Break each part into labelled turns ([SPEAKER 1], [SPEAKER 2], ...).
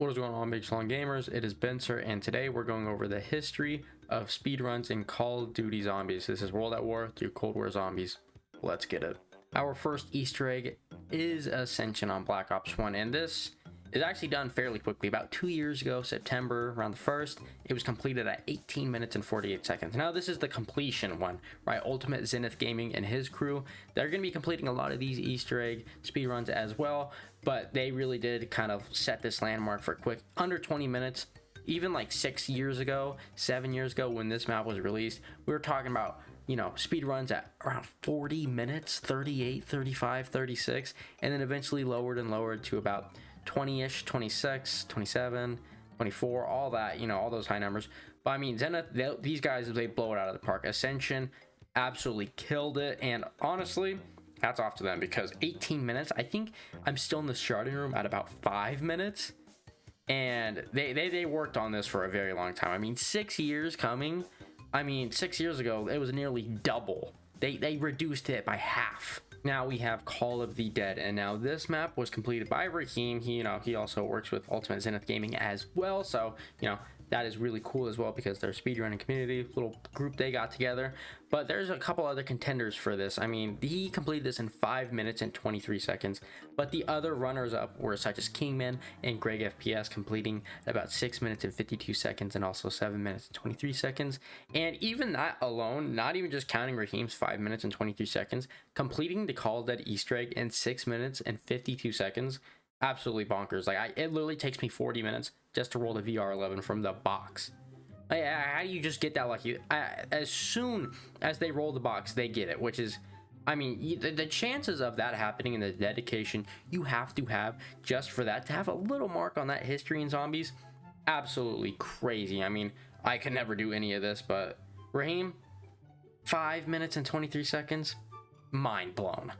[SPEAKER 1] What is going on, big long gamers? It is Benser, and today we're going over the history of speedruns in Call of Duty Zombies. This is World at War through Cold War Zombies. Let's get it. Our first Easter egg is Ascension on Black Ops 1, and this is actually done fairly quickly. About 2 years ago, September, around the 1st, it was completed at 18 minutes and 48 seconds. Now, this is the completion one, right? Ultimate Zenith Gaming and his crew, they're going to be completing a lot of these Easter egg speedruns as well, but they really did kind of set this landmark for quick, under 20 minutes. Even like 6 years ago, 7 years ago, when this map was released, we were talking about, you know, speed runs at around 40 minutes, 38, 35, 36, and then eventually lowered and lowered to about 20-ish, 26, 27, 24, all that, you know, all those high numbers. But I mean, Zenith, these guys, they blow it out of the park. Ascension absolutely killed it, and honestly, hats off to them, because 18 minutes, I think I'm still in the starting room at about 5 minutes, and they worked on this for a very long time. I mean, 6 years coming. I mean, 6 years ago, it was nearly double. They reduced it by half. Now we have Call of the Dead, and now this map was completed by Raheem. He also works with Ultimate Zenith Gaming as well, so that is really cool as well, because their speedrunning community, little group they got together. But there's a couple other contenders for this. I mean, he completed this in 5 minutes and 23 seconds, but the other runners up were such as Kingman and Greg FPS, completing about 6 minutes and 52 seconds and also 7 minutes and 23 seconds. And even that alone, not even just counting Raheem's 5 minutes and 23 seconds, completing the Call of Dead Easter egg in 6 minutes and 52 seconds, absolutely bonkers. Like, it literally takes me 40 minutes just to roll the VR11 from the box. Like, how do you just get that lucky? As soon as they roll the box, they get it, which is, I mean, the chances of that happening and the dedication you have to have just for that, to have a little mark on that history in Zombies, absolutely crazy. I mean, I could never do any of this, but Raheem, 5 minutes and 23 seconds, mind blown.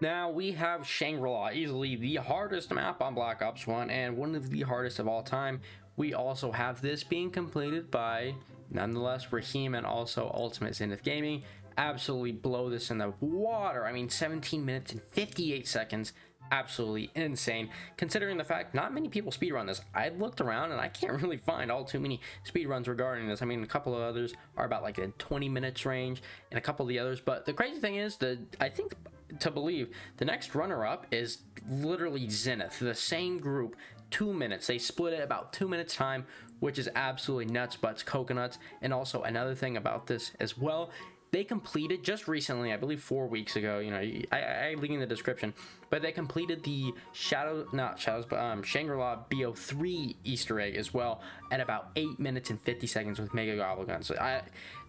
[SPEAKER 1] Now we have Shangri-La, easily the hardest map on Black Ops 1 and one of the hardest of all time. We also have this being completed by, nonetheless, Raheem and also Ultimate Zenith Gaming. Absolutely blow this in the water. I mean, 17 minutes and 58 seconds. Absolutely insane, considering the fact not many people speedrun this. I looked around and I can't really find all too many speedruns regarding this. I mean, a couple of others are about like in 20 minutes range, and a couple of the others. But the crazy thing is that I think, to believe, the next runner-up is literally Zenith, the same group, 2 minutes. They split it about 2 minutes time, which is absolutely nuts, butts, coconuts. And also another thing about this as well, they completed just recently, I believe 4 weeks ago, you know, I link in the description, but they completed the Shangri-La BO3 Easter egg as well at about 8 minutes and 50 seconds with Mega Gobble Guns. So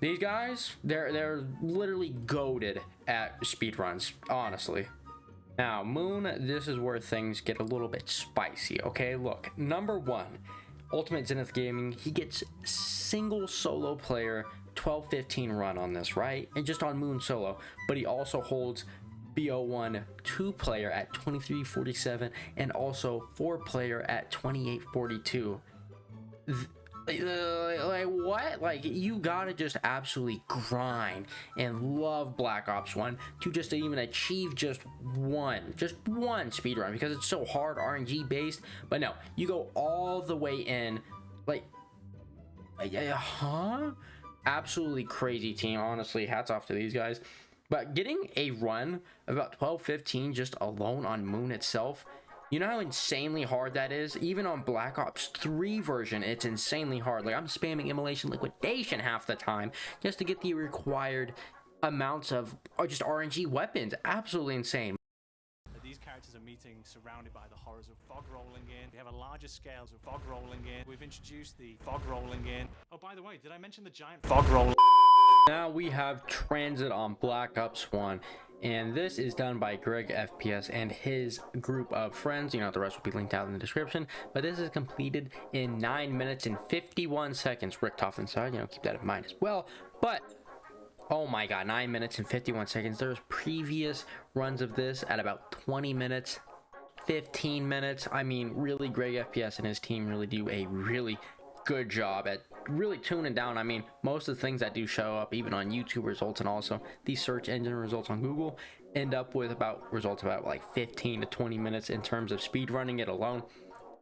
[SPEAKER 1] these guys, they're literally goated at speedruns, honestly. Now, Moon, this is where things get a little bit spicy, okay? Look, number one, Ultimate Zenith Gaming, he gets single solo player 12-15 run on this, right? And just on Moon solo, but he also holds BO1 2-player at 23:47 and also 4-player at 28:42. Like, what? Like, you gotta just absolutely grind and love Black Ops 1 to just even achieve just one speedrun, because it's so hard, RNG based. But no, you go all the way in, like, absolutely crazy team, honestly. Hats off to these guys. But getting a run of about 12-15 just alone on Moon itself, you know how insanely hard that is? Even on Black Ops 3 version, it's insanely hard. Like, I'm spamming Immolation Liquidation half the time just to get the required amounts of just RNG weapons. Absolutely insane.
[SPEAKER 2] These characters are meeting surrounded by the horrors of fog rolling in. We have a larger scales of fog rolling in. We've introduced the fog rolling in. Oh, by the way, did I mention the giant fog roll?
[SPEAKER 1] Now we have Transit on Black Ops 1, and this is done by Greg FPS and his group of friends. You know, the rest will be linked out in the description, but this is completed in 9 minutes and 51 seconds. Rick Toff inside, you know, keep that in mind as well. But oh my god, 9 minutes and 51 seconds. There's previous runs of this at about 20 minutes, 15 minutes. I mean, really, Greg FPS and his team really do a really good job at really tuning down. I mean, most of the things that do show up even on YouTube results and also these search engine results on Google end up with results about like 15 to 20 minutes in terms of speed running it alone.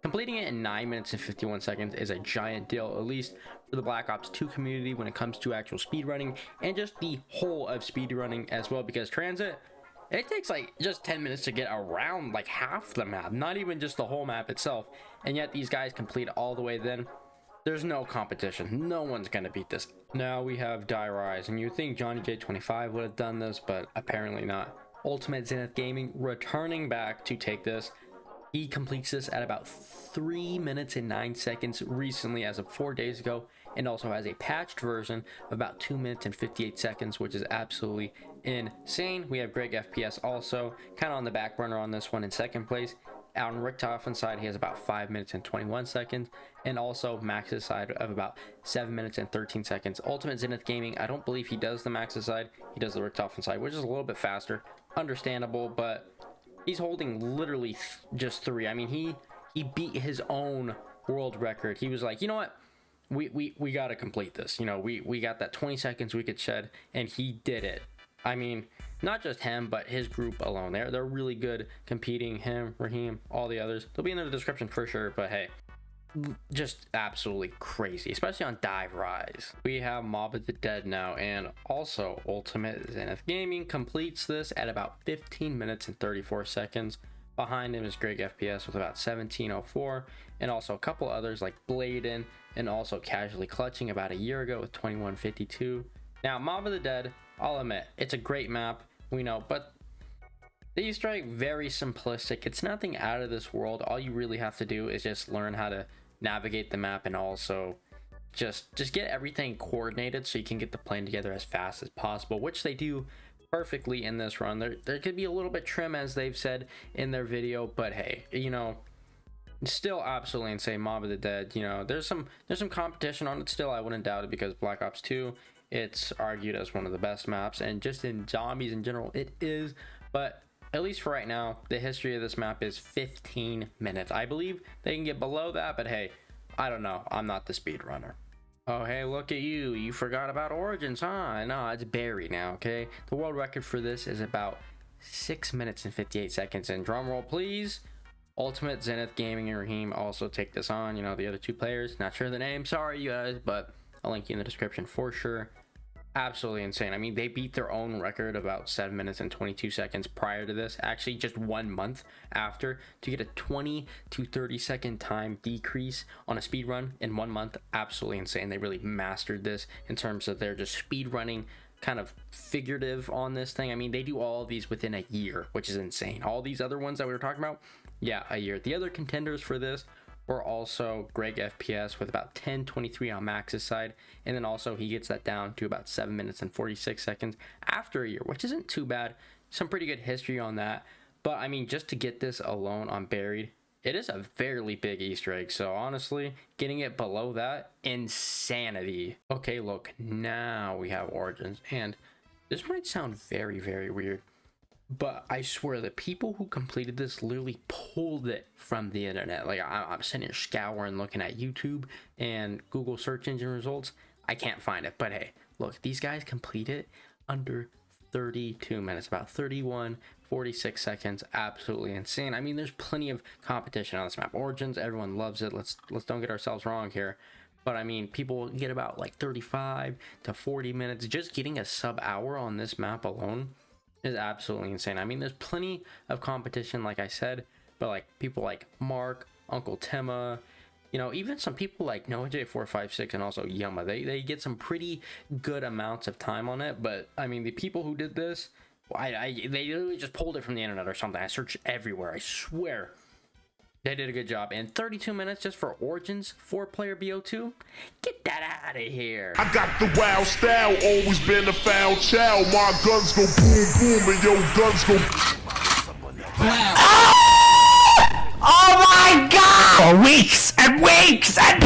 [SPEAKER 1] Completing it in 9 minutes and 51 seconds is a giant deal, at least for the Black Ops 2 community when it comes to actual speedrunning and just the whole of speedrunning as well, because transit, it takes like just 10 minutes to get around like half the map, not even just the whole map itself, and yet these guys complete all the way. Then there's no competition, no one's gonna beat this. Now we have Die Rise, and you think Johnny J25 would have done this, but apparently not. Ultimate Zenith Gaming returning back to take this. He completes this at about 3 minutes and 9 seconds recently, as of 4 days ago, and also has a patched version of about 2 minutes and 58 seconds, which is absolutely insane. We have Greg FPS also kind of on the back burner on this one in second place. On Richtofen's side, he has about 5 minutes and 21 seconds, and also Max's side of about 7 minutes and 13 seconds. Ultimate Zenith Gaming, I don't believe he does the Max's side, he does the Richtofen side, which is a little bit faster, understandable, but he's holding literally just 3. I mean, he beat his own world record. He was like, you know what, we got to complete this. You know, we got that 20 seconds we could shed, and he did it. I mean, not just him, but his group alone. They're really good competing. Him, Raheem, all the others. They'll be in the description for sure, but hey, just absolutely crazy, especially on Die Rise. We have Mob of the Dead now, and also Ultimate Zenith Gaming completes this at about 15 minutes and 34 seconds. Behind him is Greg FPS with about 17:04, and also a couple others like Bladen, and also Casually Clutching about a year ago with 21:52. Now, Mob of the Dead, I'll admit, it's a great map, we know, but the Easter egg, very simplistic. It's nothing out of this world. All you really have to do is just learn how to navigate the map, and also just get everything coordinated so you can get the plane together as fast as possible, which they do perfectly in this run. There could be a little bit trim, as they've said in their video, but hey, you know, still absolutely insane. Mob of the Dead, you know, there's some competition on it still. I wouldn't doubt it, because Black Ops 2, it's argued as one of the best maps, and just in zombies in general it is, but at least for right now, the history of this map is 15 minutes. I believe they can get below that, but hey, I don't know, I'm not the speedrunner. Oh hey, look at you, you forgot about Origins, huh? No, it's Barry now, okay? The world record for this is about 6 minutes and 58 seconds, and drum roll please. Ultimate Zenith Gaming and Raheem also take this on. You know, the other two players, not sure the name, sorry you guys, but I'll link you in the description for sure. Absolutely insane. I mean, they beat their own record about 7 minutes and 22 seconds prior to this, actually just 1 month after, to get a 20 to 30 second time decrease on a speed run in 1 month. Absolutely insane. They really mastered this in terms of their just speed running kind of figurative on this thing. I mean, they do all of these within a year, which is insane. All these other ones that we were talking about, yeah, a year. The other contenders for this were also Greg FPS with about 10:23 on Max's side, and then also he gets that down to about 7 minutes and 46 seconds after a year, which isn't too bad. Some pretty good history on that, but I mean, just to get this alone on Buried, it is a fairly big Easter egg, so honestly, getting it below that, insanity. Okay, look, now we have Origins, and this might sound very, very weird, but I swear the people who completed this literally pulled it from the internet. Like, I'm sitting here scouring, looking at YouTube and Google search engine results. I can't find it, but hey, look, these guys complete it under 32 minutes, about 31:46 seconds. Absolutely insane. I mean, there's plenty of competition on this map. Origins, everyone loves it. Let's don't get ourselves wrong here. But I mean, people get about like 35 to 40 minutes. Just getting a sub hour on this map alone is absolutely insane. I mean, there's plenty of competition, like I said, but like people like Mark, Uncle Tema, you know, even some people like NoJ456 and also Yuma, they get some pretty good amounts of time on it. But I mean, the people who did this, they literally just pulled it from the internet or something. I searched everywhere, I swear. They did a good job. And 32 minutes just for Origins 4-player BO2? Get that out of here.
[SPEAKER 3] I got the wild style, always been a foul child. My guns go boom boom and your guns go.
[SPEAKER 4] Oh my god! For weeks and weeks and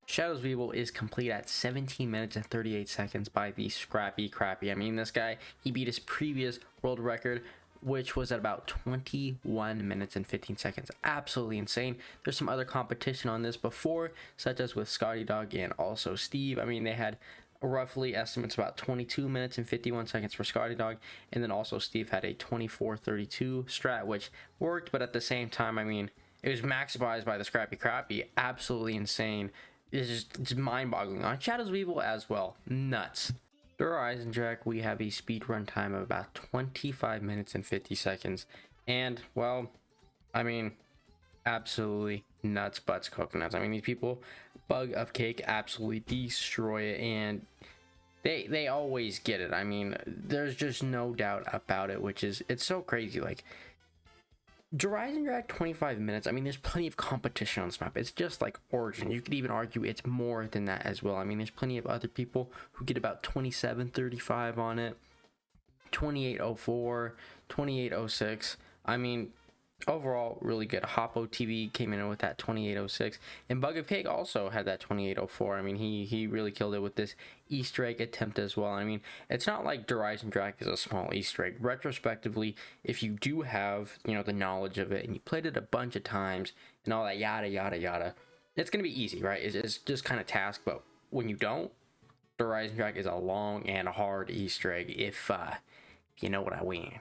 [SPEAKER 1] Shadows of Evil is complete at 17 minutes and 38 seconds by the Scrappy Crappy. I mean, this guy, he beat his previous world record, which was at about 21 minutes and 15 seconds. Absolutely insane. There's some other competition on this before, such as with Scotty Dog and also Steve. I mean, they had roughly estimates about 22 minutes and 51 seconds for Scotty Dog, and then also Steve had a 24:32 strat, which worked, but at the same time, I mean, It was maximized by the Scrappy Crappy. Absolutely insane. It's mind-boggling. On Shadows of Evil as well. Nuts. For our eisendrache, we have a speedrun time of about 25 minutes and 50 seconds. And, well, I mean, absolutely nuts, butts, coconuts. I mean, these people, bug of cake, absolutely destroy it, and they always get it. I mean, there's just no doubt about it, which is, it's so crazy. Like, eisendrache 25 minutes. I mean, there's plenty of competition on this map. It's just like Origin. You could even argue it's more than that as well. I mean, there's plenty of other people who get about 27:35 on it, 28:04, 28:06. I mean, overall, really good. Hoppo TV came in with that 28:06, and Bug of Cake also had that 28:04. I mean, he really killed it with this Easter egg attempt as well. I mean, it's not like eisendrache is a small Easter egg. Retrospectively, if you do have, you know, the knowledge of it and you played it a bunch of times and all that yada yada yada, it's gonna be easy, right? It's just kind of task. But when you don't, eisendrache is a long and hard Easter egg. If you know what I mean.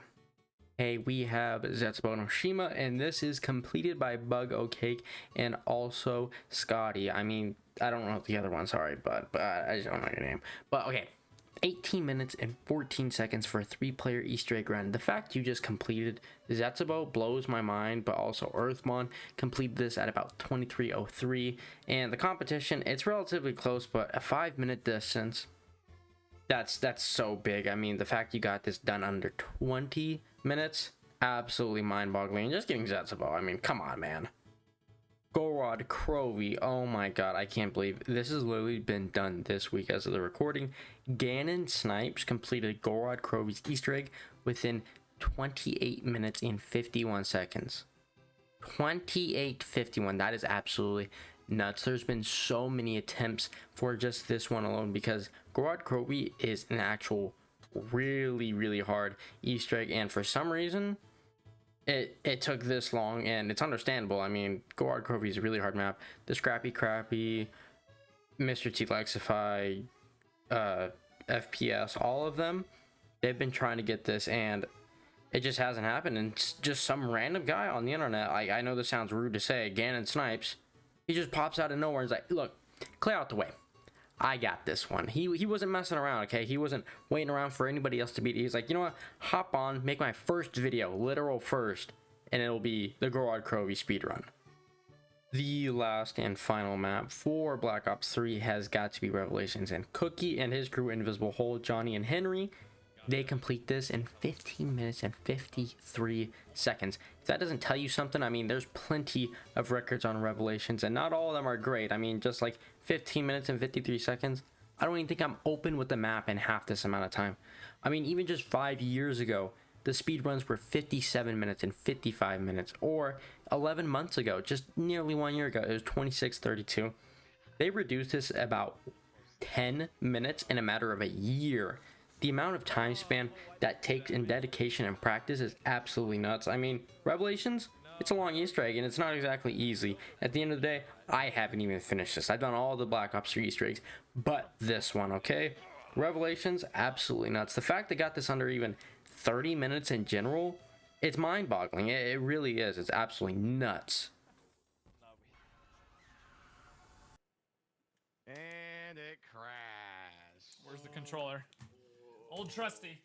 [SPEAKER 1] Hey, we have Zetsubo no Shima, and this is completed by Bug O Cake and also Scotty. I mean, I don't know the other one, sorry, but I just don't know your name. But okay, 18 minutes and 14 seconds for a 3-player Easter egg run. The fact you just completed Zetsubo blows my mind, but also Earthmon completed this at about 23:03. And the competition, it's relatively close, but a 5-minute distance. That's so big. I mean, the fact you got this done under 20 minutes, absolutely mind-boggling. And just getting Zetsubo, I mean, come on, man. Gorod Crovey, oh my god, I can't believe this has literally been done this week as of the recording. Ganon Snipes completed Gorod Crovey's Easter egg within 28 minutes and 51 seconds. 28:51. That is absolutely nuts. There's been so many attempts for just this one alone because Gorod Crovey is an actual really hard Easter egg, and for some reason it took this long, and it's understandable. I mean, Gorod Crovey is a really hard map. The Scrappy Crappy, Mr. T Lexify, FPS, all of them, they've been trying to get this, and it just hasn't happened. And it's just some random guy on the internet, I know this sounds rude to say, Ganon Snipes, he just pops out of nowhere and is like, look, clear out the way, I got this one. He wasn't messing around, okay? He wasn't waiting around for anybody else to beat it. He's like, you know what? Hop on, make my first video, literal first, and it'll be the Gorod Crovey speedrun. The last and final map for Black Ops 3 has got to be Revelations, and Cookie and his crew, Invisible Hole, Johnny, and Henry, they complete this in 15 minutes and 53 seconds. If that doesn't tell you something, I mean, there's plenty of records on Revelations, and not all of them are great. I mean, just like 15 minutes and 53 seconds. I don't even think I'm open with the map in half this amount of time. I mean, even just 5 years ago, the speedruns were 57 minutes and 55 minutes. Or 11 months ago, just nearly 1 year ago, it was 26:32. They reduced this about 10 minutes in a matter of a year. The amount of time span that takes in dedication and practice is absolutely nuts. I mean, Revelations, it's a long Easter egg, and it's not exactly easy. At the end of the day, I haven't even finished this. I've done all the Black Ops 3 Easter eggs, but this one, okay? Revelations, absolutely nuts. The fact they got this under even 30 minutes in general, it's mind-boggling. It really is. It's absolutely nuts.
[SPEAKER 5] And it crashed.
[SPEAKER 6] Where's the controller? Old trusty.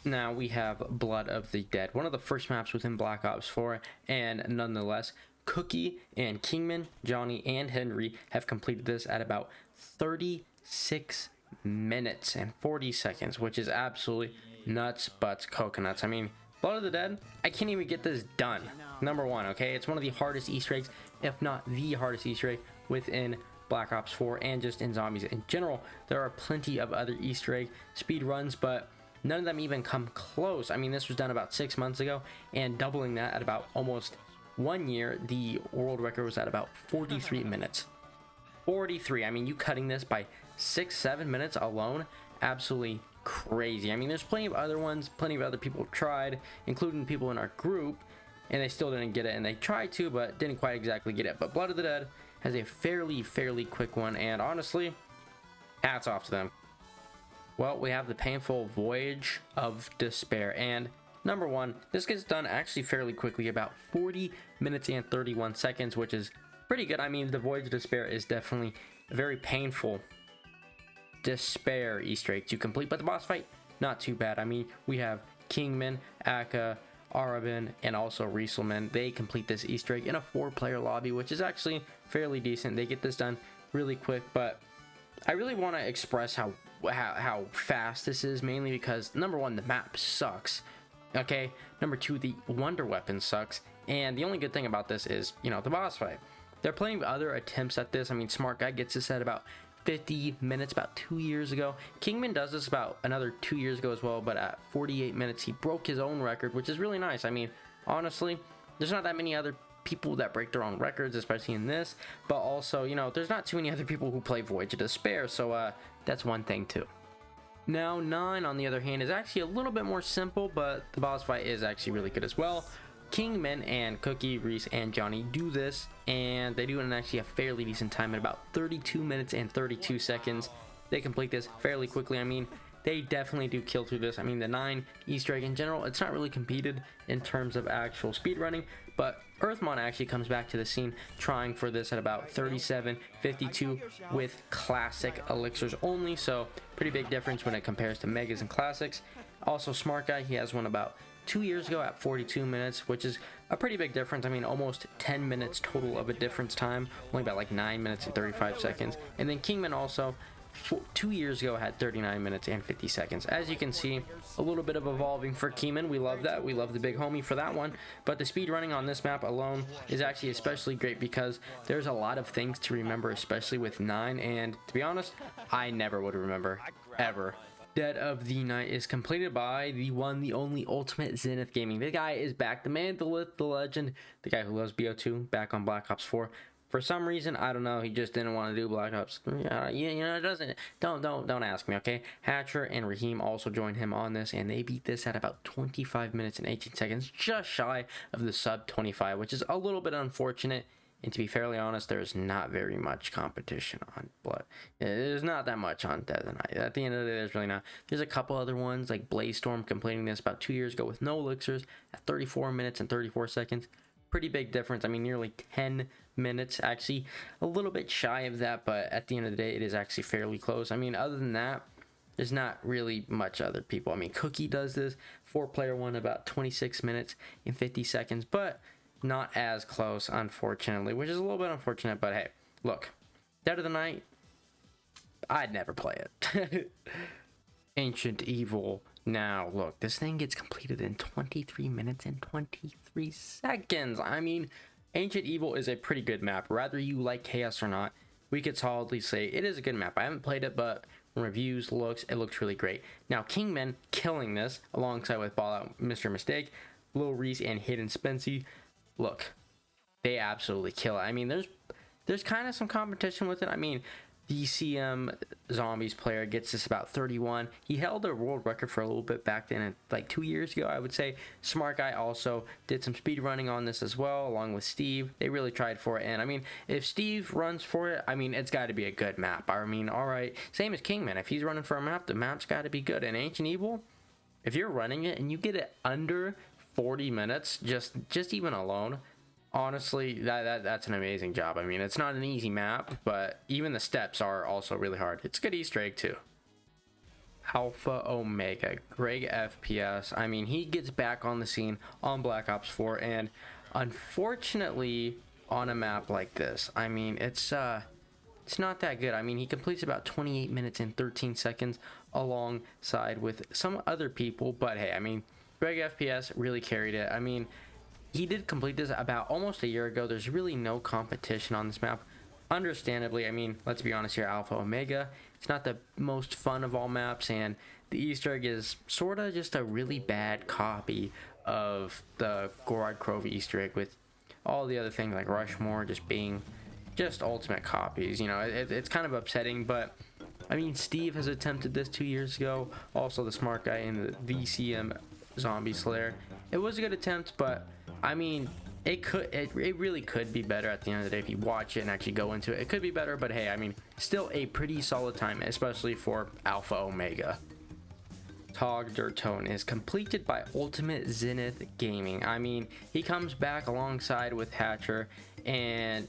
[SPEAKER 1] Now we have Blood of the Dead, one of the first maps within Black Ops 4, and nonetheless, Cookie and Kingman, Johnny, and Henry have completed this at about 36 minutes and 40 seconds, which is absolutely nuts, butts, coconuts. I mean, Blood of the Dead, I can't even get this done. Number one, okay? It's one of the hardest Easter eggs, if not the hardest Easter egg within Black Ops 4 and just in Zombies in general. There are plenty of other Easter egg speed runs, but none of them even come close. I mean, this was done about 6 months ago, and doubling that at about almost 1 year, the world record was at about 43 minutes. 43. I mean, you cutting this by 6-7 minutes alone, absolutely crazy. I mean, there's plenty of other ones, plenty of other people tried, including people in our group, and they still didn't get it, and they tried to, but didn't quite exactly get it. But Blood of the Dead has a fairly quick one, and honestly, hats off to them. Well, we have the painful Voyage of Despair, and number one, this gets done actually fairly quickly, about 40 minutes and 31 seconds, which is pretty good. I mean, the Voyage of Despair is definitely a very painful despair Easter egg to complete, but the boss fight, not too bad. I mean, we have Kingman, Akka, Arabin, and also Rieselman. They complete this Easter egg in a 4-player lobby, which is actually fairly decent. They get this done really quick, but I really want to express how fast this is, mainly because number one, the map sucks. Okay, number two, the wonder weapon sucks, and the only good thing about this is, you know, the boss fight. They're playing other attempts at this. I mean, Smart Guy gets this at about 50 minutes about 2 years ago. Kingman does this about another 2 years ago as well, but at 48 minutes he broke his own record, which is really nice. I mean, honestly, there's not that many other people that break their own records, especially in this, but also, you know, there's not too many other people who play Voyage of Despair, so that's one thing too. Now 9, on the other hand, is actually a little bit more simple, but the boss fight is actually really good as well. Kingman and Cookie, Reese, and Johnny do this, and they do it in actually a fairly decent time at about 32 minutes and 32 seconds. They complete this fairly quickly. I mean, they definitely do kill through this. I mean, the 9 Easter egg in general, it's not really competed in terms of actual speedrunning, but Earthmon actually comes back to the scene trying for this at about 37:52 with classic elixirs only, so pretty big difference when it compares to megas and classics. Also, Smart Guy, he has one about 2 years ago at 42 minutes, which is a pretty big difference. I mean, almost 10 minutes total of a difference time, only about like 9 minutes and 35 seconds. And then Kingman also 2 years ago had 39 minutes and 50 seconds. As you can see, a little bit of evolving for Kingman. We love that. We love the big homie for that one. But the speed running on this map alone is actually especially great because there's a lot of things to remember, especially with 9. And to be honest, I never would remember, ever. Dead of the Night is completed by the one, the only Ultimate Zenith Gaming. The guy is back. The man, the myth, the legend, the guy who loves BO2, back on Black Ops 4. For some reason, I don't know, he just didn't want to do Black Ops. You know, it doesn't. Don't ask me, okay? Hatcher and Raheem also joined him on this, and they beat this at about 25 minutes and 18 seconds, just shy of the sub 25, which is a little bit unfortunate. And to be fairly honest, there's not very much competition on Blood. There's not that much on Dead of the Night. At the end of the day, there's really not. There's a couple other ones, like Blaze Storm completing this about 2 years ago with no elixirs at 34 minutes and 34 seconds. Pretty big difference. I mean, nearly 10 minutes. Actually, a little bit shy of that, but at the end of the day, it is actually fairly close. I mean, other than that, there's not really much other people. I mean, Cookie does this. 4-player one about 26 minutes and 50 seconds, but not as close, unfortunately, which is a little bit unfortunate. But hey, look, Dead of the Night, I'd never play it. Ancient Evil. Now look, this thing gets completed in 23 minutes and 23 seconds. I mean, Ancient Evil is a pretty good map. Whether you like Chaos or not, we could solidly say it is a good map. I haven't played it, but from reviews, it looks really great. Now Kingman killing this alongside with Ball Out Mr. Mistake, Lil Reese, and Hidden Spency. Look, they absolutely kill it. I mean, there's kind of some competition with it. I mean, the COD Zombies player gets this about 31. He held a world record for a little bit back then, like 2 years ago, I would say. Smart Guy also did some speed running on this as well, along with Steve. They really tried for it, and I mean, if Steve runs for it, I mean, it's got to be a good map. I mean, all right, same as Kingman. If he's running for a map, the map's got to be good. And Ancient Evil, if you're running it and you get it under 40 minutes, just even alone, honestly, that's an amazing job. I mean, it's not an easy map, but even the steps are also really hard. It's a good Easter egg too. Alpha Omega, Greg FPS. I mean, he gets back on the scene on Black Ops 4, and unfortunately on a map like this, I mean, it's not that good. I mean, he completes about 28 minutes and 13 seconds alongside with some other people, but hey, I mean, Greg FPS really carried it. I mean, he did complete this about almost a year ago. There's really no competition on this map. Understandably, I mean, let's be honest here, Alpha Omega, it's not the most fun of all maps, and the Easter egg is sort of just a really bad copy of the Gorod Grove Easter egg, with all the other things like Rushmore just being just ultimate copies. You know, it's kind of upsetting, but I mean, Steve has attempted this 2 years ago. Also, the Smart Guy in the VCM Zombie Slayer. It was a good attempt, but I mean, it really could be better at the end of the day. If you watch it and actually go into it, it could be better, but hey, I mean, still a pretty solid time, especially for Alpha Omega. COD Zombies is completed by Ultimate Zenith Gaming. I mean, he comes back alongside with Hatcher and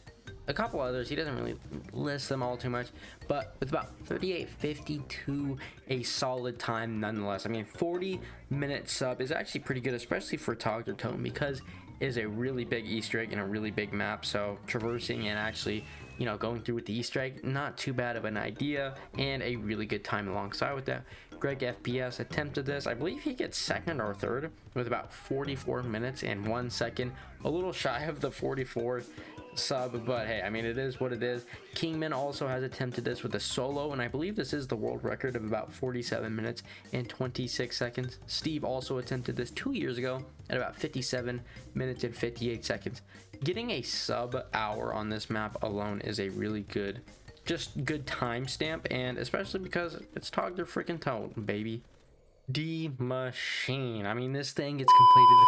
[SPEAKER 1] a couple others. He doesn't really list them all too much, but with about 38.52, a solid time nonetheless. I mean, 40-minute sub is actually pretty good, especially for COD Zombies, because it is a really big Easter egg and a really big map. So traversing and actually, you know, going through with the Easter egg, not too bad of an idea, and a really good time alongside with that. Greg FPS attempted this. I believe he gets second or third with about 44 minutes and 1 second, a little shy of the 44 sub, but hey, I mean, it is what it is. Kingman also has attempted this with a solo, and I believe this is the world record of about 47 minutes and 26 seconds. Steve also attempted this 2 years ago at about 57 minutes and 58 seconds. Getting a sub hour on this map alone is a really good, just good timestamp, and especially because it's COD freaking toten, baby. D Machine. I mean, this thing gets completed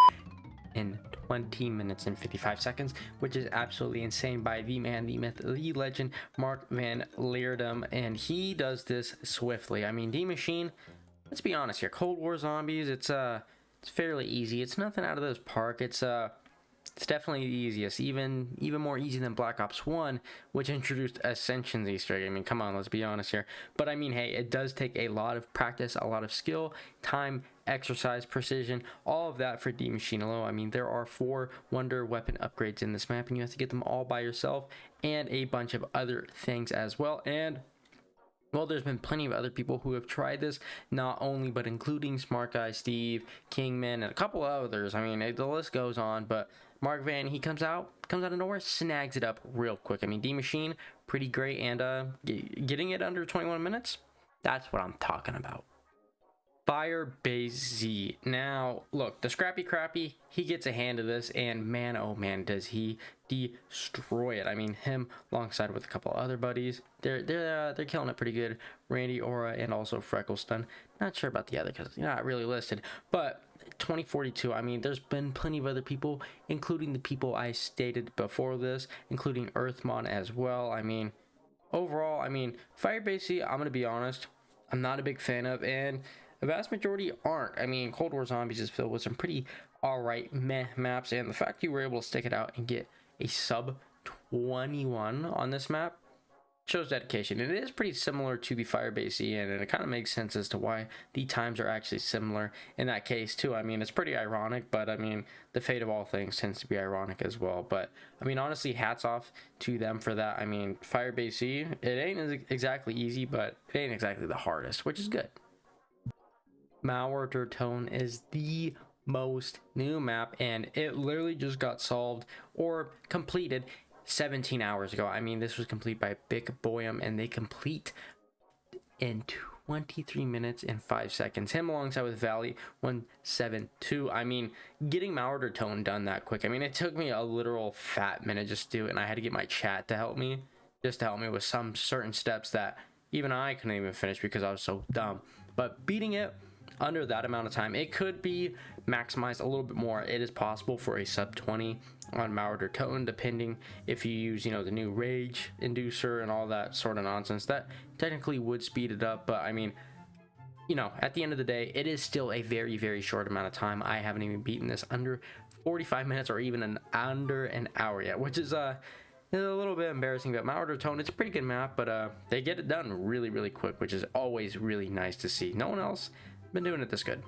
[SPEAKER 1] in 20 minutes and 55 seconds, which is absolutely insane, by the man, the myth, the legend, Mark Van Leerdam, and he does this swiftly. I mean, D Machine, let's be honest here, Cold War Zombies, it's fairly easy. It's nothing out of this park. It's definitely the easiest, even more easy than Black Ops 1, which introduced Ascension's Easter egg. I mean, come on, let's be honest here. But I mean, hey, it does take a lot of practice, a lot of skill, time, exercise, precision, all of that for D Machine alone. I mean, there are 4 wonder weapon upgrades in this map, and you have to get them all by yourself, and a bunch of other things as well. And well, there's been plenty of other people who have tried this, not only, but including Smart Guy Steve, Kingman, and a couple of others. I mean, the list goes on, but Mark Van, he comes out of nowhere, snags it up real quick. I mean, D Machine, pretty great, and getting it under 21 minutes, that's what I'm talking about. Firebase. Now, look, the Scrappy Crappy, he gets a hand of this, and man, oh man, does he destroy it. I mean, him alongside with a couple other buddies, they're killing it pretty good. Randy, Aura, and also Frecklestun. Not sure about the other because they're not really listed, but 2042. I mean, there's been plenty of other people, including the people I stated before this, including Earthmon as well. I mean, overall, I mean, Firebase, I'm gonna be honest, I'm not a big fan of, and the vast majority aren't. I mean, Cold War Zombies is filled with some pretty alright meh maps, and the fact you were able to stick it out and get a sub 21 on this map shows dedication. And it is pretty similar to the Firebase, and it kind of makes sense as to why the times are actually similar in that case too. I mean, it's pretty ironic, but I mean, the fate of all things tends to be ironic as well. But I mean, honestly, hats off to them for that. I mean, Firebase, it ain't exactly easy, but it ain't exactly the hardest, which is good. Toten is the most new map, and it literally just got solved or completed 17 hours ago. I mean, this was complete by Big Boyum, and they complete in 23 minutes and 5 seconds. Him alongside with Valley 172. I mean, getting Toten done that quick, I mean, it took me a literal fat minute just to do it, and I had to get my chat to help me, just to help me with some certain steps that even I couldn't even finish because I was so dumb. But beating it under that amount of time, it could be maximized a little bit more. It is possible for a sub 20 on Toten, depending if you use, you know, the new rage inducer and all that sort of nonsense. That technically would speed it up, but I mean, you know, at the end of the day, it is still a very, very short amount of time. I haven't even beaten this under 45 minutes or even under an hour yet, which is a little bit embarrassing. But Toten, it's a pretty good map, but they get it done really, really quick, which is always really nice to see. No one else been doing it this good.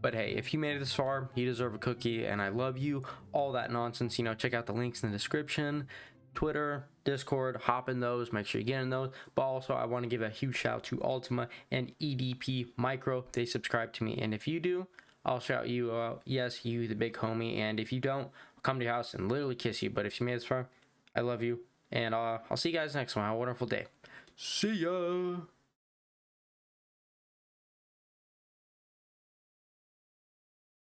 [SPEAKER 1] But hey, if you made it this far, you deserve a cookie, and I love you. All that nonsense, you know, check out the links in the description. Twitter, Discord, hop in those, make sure you get in those. But also, I want to give a huge shout out to Ultima and EDP Micro. They subscribe to me, and if you do, I'll shout you out. Yes, you, the big homie. And if you don't, I'll come to your house and literally kiss you. But if you made it this far, I love you, and I'll see you guys next one. Have a wonderful day. See ya.